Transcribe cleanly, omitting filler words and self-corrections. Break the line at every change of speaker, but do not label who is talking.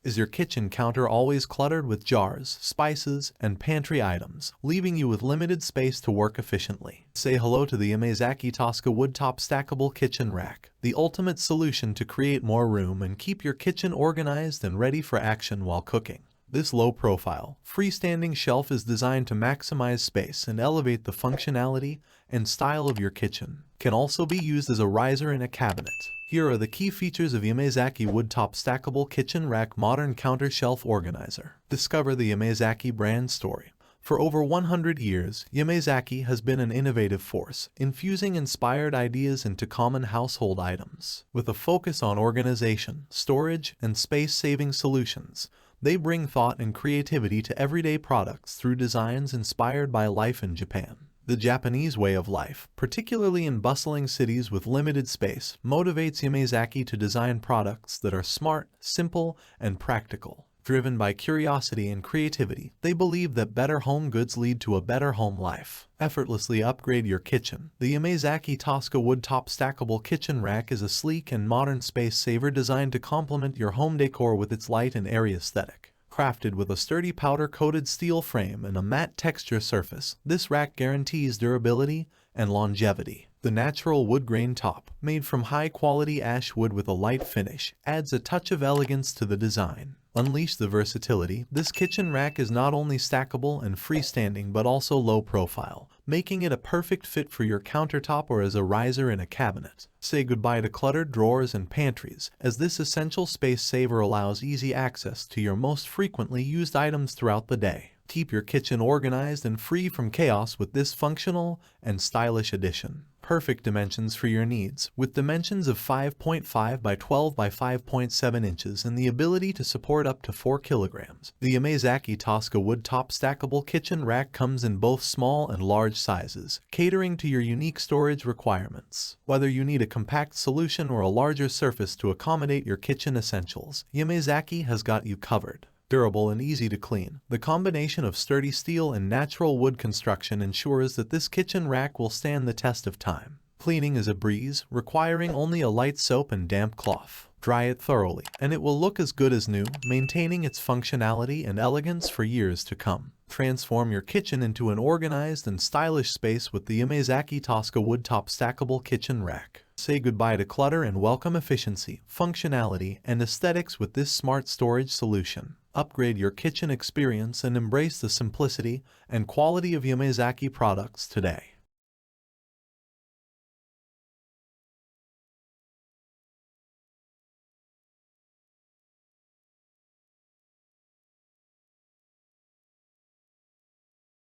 Is your kitchen counter always cluttered with jars, spices, and pantry items, leaving you with limited space to work efficiently? Say hello to the Yamazaki Tosca woodtop stackable kitchen rack, the ultimate solution to create more room and keep your kitchen organized and ready for action while cooking. This low-profile, freestanding shelf is designed to maximize space and elevate the functionality and style of your kitchen. Can also be used as a riser in a cabinet. Here are the key features of Yamazaki woodtop stackable kitchen rack modern counter shelf organizer. Discover the Yamazaki brand story. For over 100 years, Yamazaki has been an innovative force, infusing inspired ideas into common household items. With a focus on organization, storage, and space-saving solutions, they bring thought and creativity to everyday products through designs inspired by life in Japan. The Japanese way of life, particularly in bustling cities with limited space, motivates Yamazaki to design products that are smart, simple, and practical. Driven by curiosity and creativity, they believe that better home goods lead to a better home life. Effortlessly upgrade your kitchen. The Yamazaki Tosca woodtop stackable kitchen rack is a sleek and modern space saver designed to complement your home decor with its light and airy aesthetic. Crafted with a sturdy powder-coated steel frame and a matte texture surface, this rack guarantees durability and longevity. The natural wood grain top, made from high-quality ash wood with a light finish, adds a touch of elegance to the design. Unleash the versatility. This kitchen rack is not only stackable and freestanding but also low profile, making it a perfect fit for your countertop or as a riser in a cabinet. Say goodbye to cluttered drawers and pantries, as this essential space saver allows easy access to your most frequently used items throughout the day. Keep your kitchen organized and free from chaos with this functional and stylish addition. Perfect dimensions for your needs, with dimensions of 5.5 by 12 by 5.7 inches and the ability to support up to 4 kilograms. The Yamazaki Tosca woodtop stackable kitchen rack comes in both small and large sizes, catering to your unique storage requirements. Whether you need a compact solution or a larger surface to accommodate your kitchen essentials, Yamazaki has got you covered. Durable and easy to clean, the combination of sturdy steel and natural wood construction ensures that this kitchen rack will stand the test of time. Cleaning is a breeze, requiring only a light soap and damp cloth. Dry it thoroughly, and it will look as good as new, maintaining its functionality and elegance for years to come. Transform your kitchen into an organized and stylish space with the Yamazaki Tosca woodtop stackable kitchen rack. Say goodbye to clutter and welcome efficiency, functionality, and aesthetics with this smart storage solution. Upgrade your kitchen experience and embrace the simplicity and quality of Yamazaki products today.